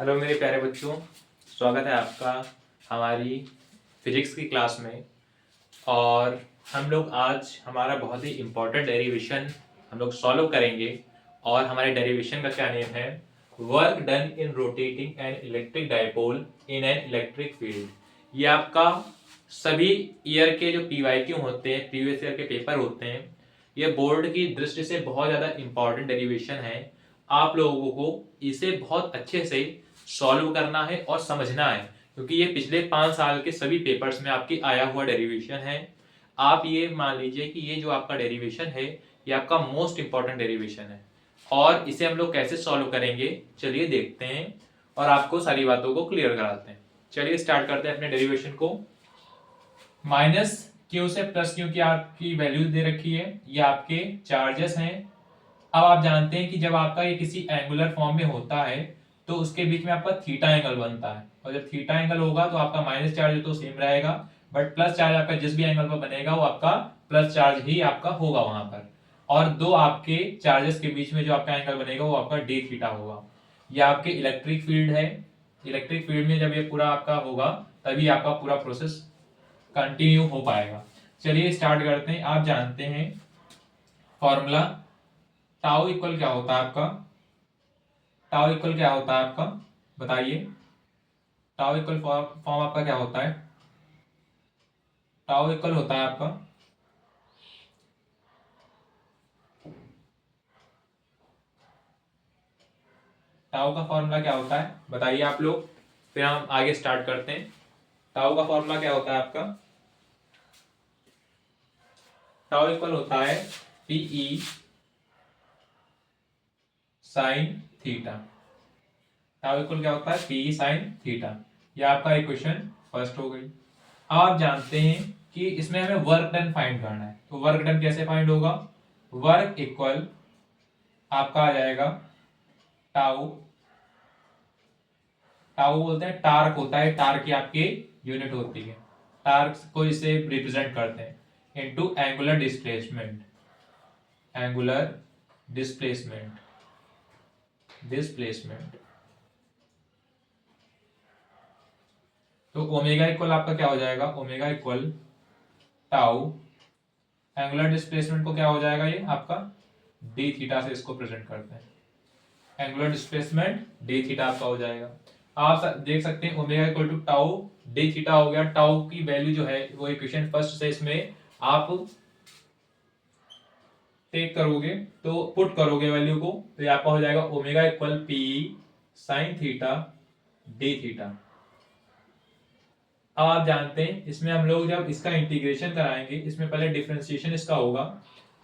Hello मेरे प्यारे बच्चों, स्वागत है आपका हमारी फिजिक्स की क्लास में। और हम लोग आज हमारा बहुत ही इम्पोर्टेंट डेरिवेशन हम लोग सॉल्व करेंगे। और हमारे डेरिवेशन का क्या नेम है? Work done in rotating an electric dipole in an electric field. ये आपका सभी ईयर के जो PYQ होते हैं, प्रीवियस ईयर के पेपर होते हैं, ये बोर्ड की दृष्टि से बहुत ज़्यादा इम्पोर्टेंट डेरिवेशन है। आप लोगों को इसे बहुत अच्छे से सॉल्व करना है और समझना है, क्योंकि ये पिछले 5 साल के सभी पेपर्स में आपकी आया हुआ डेरिवेशन है। आप ये मान लीजिए कि ये जो आपका डेरिवेशन है, ये आपका मोस्ट इंपॉर्टेंट डेरिवेशन है। और इसे हम लोग कैसे सॉल्व करेंगे, चलिए देखते हैं और आपको सारी बातों को क्लियर कराते हैं। चलिए स्टार्ट करते हैं अपने डेरिवेशन को। माइनस क्यू से प्लस क्यू की आपकी वैल्यू दे रखी है, ये आपके चार्जेस हैं। अब आप जानते हैं कि जब आपका ये किसी एंगुलर फॉर्म में होता है तो उसके बीच में आपका थीटा एंगल बनता है, और जब थीटा एंगल होगा तो आपका माइनस चार्ज तो सेम रहेगा, बट प्लस चार्ज आपका जिस भी एंगल पर बनेगा वो आपका प्लस चार्ज ही आपका होगा वहां पर। और दो आपके चार्जेस के बीच में जो आपका एंगल बनेगा वो आपका डी थीटा होगा। ये आपके इलेक्ट्रिक फील्ड है। इलेक्ट्रिक फील्ड में जब ये पूरा आपका होगा तभी आपका पूरा प्रोसेस कंटिन्यू हो पाएगा। चलिए स्टार्ट करते हैं। आप जानते हैं फॉर्मूला टाउ इक्वल क्या होता है आपका? टाउ इक्वल क्या होता है आपका, बताइए। टाउ इक्वल फॉर्म आपका क्या होता है? टाउ इक्वल होता है आपका टाउ का फॉर्मूला क्या होता है, बताइए आप लोग, फिर हम आगे स्टार्ट करते हैं। टाउ का फॉर्मूला क्या होता है आपका? टाउ इक्वल होता है PE sine theta. Tau equal क्या होता है? PE sine theta. यह आपका इक्वेशन फर्स्ट हो गई। आप जानते हैं कि इसमें हमें वर्क डन फाइंड करना है, तो वर्क डन कैसे फाइंड होगा? वर्क इक्वल आपका आ जाएगा टाउ। टाउ बोलते हैं, टार्क होता है, टार्क की आपकी यूनिट होती है। टार्क को इसे रिप्रेजेंट करते हैं into angular displacement. Angular displacement displacement तो ओमेगा इक्वल आपका क्या हो जाएगा? Omega equal tau. Angular displacement को क्या हो जाएगा? ये आपका डी थीटा से इसको प्रेजेंट करते हैं। एंगुलर डिस्प्लेसमेंट डी थीटा आपका हो जाएगा। आप देख सकते हैं omega equal to tau D theta हो गया। टाउ की वैल्यू जो है वो इक्वेशन फर्स्ट से इसमें आप टेक करोगे, तो पुट करोगे वैल्यू को, तो ये आपका हो जाएगा omega equal P sine theta D theta. अब आप जानते हैं इसमें हम लोग जब इसका इंटीग्रेशन कराएंगे, इसमें पहले डिफरेंशिएशन इसका होगा।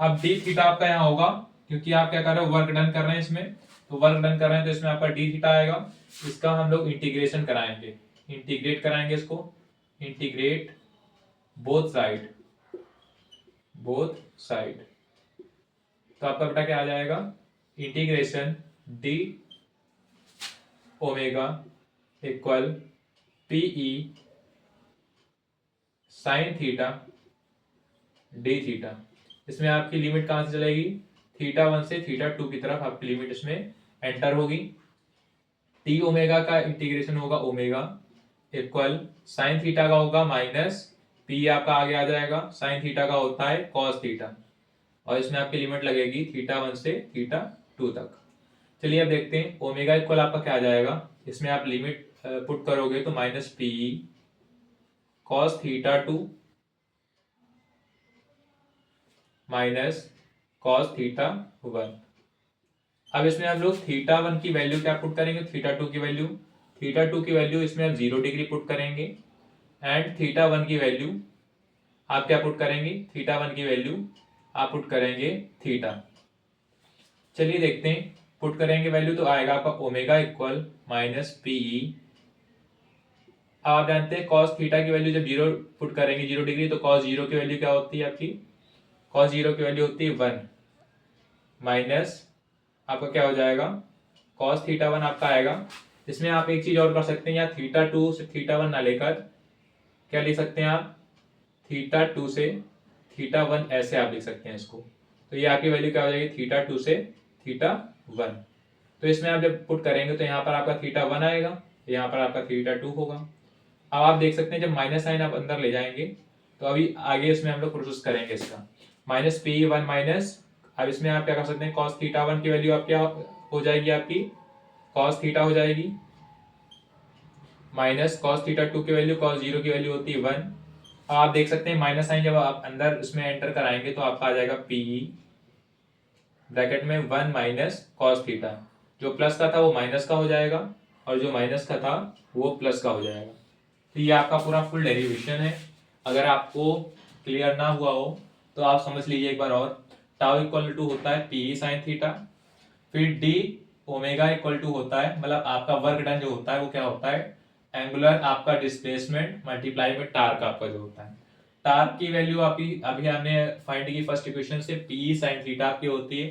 अब डी थीटा आपका यहाँ होगा, क्योंकि आप क्या कर रहे हो? वर्क डन कर रहे हैं इसमें, तो वर्क डन कर रहे हैं तो इसमें आपका डी थीटा आएगा। इसका हम लोग इंटीग्रेशन कराएंगे, इंटीग्रेट कराएंगे इसको। Integrate both side, both side, तो आपका बेटा क्या आ जाएगा? Integration D omega equal PE sine theta D theta. इसमें आपकी लिमिट कहां से चलेगी? थीटा 1 से थीटा 2 की तरफ आपकी लिमिट इसमें एंटर होगी। टी ओमेगा का इंटीग्रेशन होगा ओमेगा इक्वल साइन थीटा का होगा माइनस पी, आपका आगे आ जाएगा साइन थीटा का होता है कॉस थीटा, और इसमें आपकी लिमिट लगेगी थीटा 1 से थीटा 2 तक। चलिए अब देखते हैं ओमेगा इक्वल आपका क्या आ जाएगा। इसमें आप लिमिट पुट करोगे तो minus P cos theta 2 minus cos theta 1। अब इसमें हम लोग थीटा 1 की वैल्यू क्या पुट करेंगे? थीटा 2 की वैल्यू। थीटा 2 की वैल्यू इसमें हम 0 डिग्री पुट करेंगे, एंड थीटा 1 की वैल्यू आप क्या पुट करेंगे? थीटा 1 की वैल्यू आप पुट करेंगे थीटा। चलिए देखते हैं, पुट करेंगे वैल्यू तो आएगा आपका ओमेगा इक्वल माइनस पीई। आप जानते हैं कॉस थीटा की वैल्यू जब 0 पुट करेंगे 0 डिग्री, तो कॉस 0 की वैल्यू क्या होती है आपकी? कॉस 0 की वैल्यू होती है 1 माइनस आपका क्या हो जाएगा? कॉस थीटा 1 आपका आएगा। इसमें आप एक चीज और कर सकते हैं, या थीटा 2 से थीटा 1 ना लेकर क्या लिख सकते हैं आप? थीटा 2 से थीटा 1 ऐसे आप लिख सकते हैं इसको। तो ये आपकी वैल्यू क्या हो जाएगी? थीटा 2 से थीटा 1। तो इसमें आप जब पुट करेंगे तो यहाँ पर आपका थीटा 1 आएगा, यहाँ पर आपका थीटा 2 होगा। अब आप देख सकते हैं जब माइनस साइन आप अंदर ले जाएंगे तो अभी आगे इसमें हम लोग प्रोसेस करेंगे इसका माइनस पी वन माइनस, अब इसमें आप क्या कर सकते हैं कॉस थीटा 1 की वैल्यू आप क्या हो जाएगी, आपकी कॉस थीटा हो जाएगी, माइनस कॉस थीटा 2 की वैल्यू, कॉस 0 की वैल्यू होती है 1। अब आप देख सकते हैं माइनस साइन जब आप अंदर इसमें एंटर कराएंगे तो आपका आ जाएगा पी ब्रैकेट में 1 माइनस कॉस थीटा, जो प्लस का था वो माइनस का हो जाएगा और जो माइनस का था वो प्लस का हो जाएगा। तो ये आपका पूरा फुल डेरिवेशन है। अगर आपको क्लियर ना हुआ हो तो आप समझ लीजिए एक बार और। टाउ इक्वल टू होता है पी साइन थीटा, फिर डी ओमेगा इक्वल टू होता है, मतलब आपका वर्क डन जो होता है वो क्या होता है, एंगुलर आपका डिस्प्लेसमेंट मल्टीप्लाई में टार्क आपका जो होता है। टार्क की वैल्यू आपकी अभी हमने फाइंड की फर्स्ट इक्वेशन से, पी साइन थीटा आपकी होती है।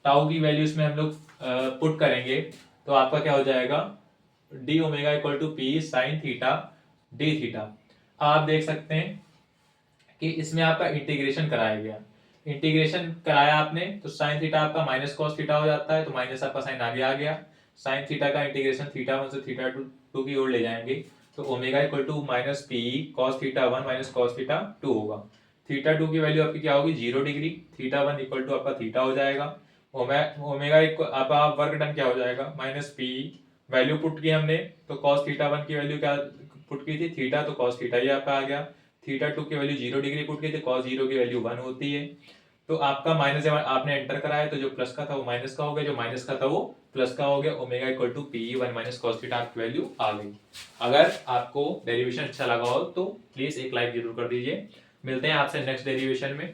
टाउ की वैल्यू इसमें हम लोग पुट करेंगे तो आपका क्या हो जाएगा, D omega equal to P sine theta D theta. आप देख सकते हैं कि इसमें आपका इंटीग्रेशन कराया गया, इंटीग्रेशन कराया आपने तो साइन थीटा आपका माइनस कॉस थीटा हो जाता है, तो माइनस आपका साइन आगे आ गया। साइन थीटा का इंटीग्रेशन थीटा 1 से थीटा 2 की ओर ले जाएंगे तो omega equal to minus P cos theta 1 minus cos theta 2 होगा। थीटा 2 की वैल्यू आपकी क्या होगी 0 डिग्री, थीटा 1 इक्वल टू आपका थीटा हो जाएगा। ओमेगा इक्वल आपका वर्क डन क्या हो जाएगा, माइनस पी वैल्यू पुट की हमने तो कॉस थीटा 1 की वैल्यू क्या पुट की थी थीटा, तो कॉस थीटा ये आपका आ गया। थीटा 2 की वैल्यू 0 डिग्री पुट की थी, कॉस 0 की वैल्यू 1 होती है। तो आपका माइनस जब आपने एंटर कराया तो जो प्लस का था वो माइनस का हो गया, जो माइनस का था वो प्लस का हो गया। Omega equal to P 1 minus cos theta आपकी वैल्यू आ गई। अगर आपको डेरिवेशन अच्छा लगा हो तो प्लीज एक लाइक जरूर कर दीजिए। मिलते हैं आपसे नेक्स्ट डेरिवेशन में।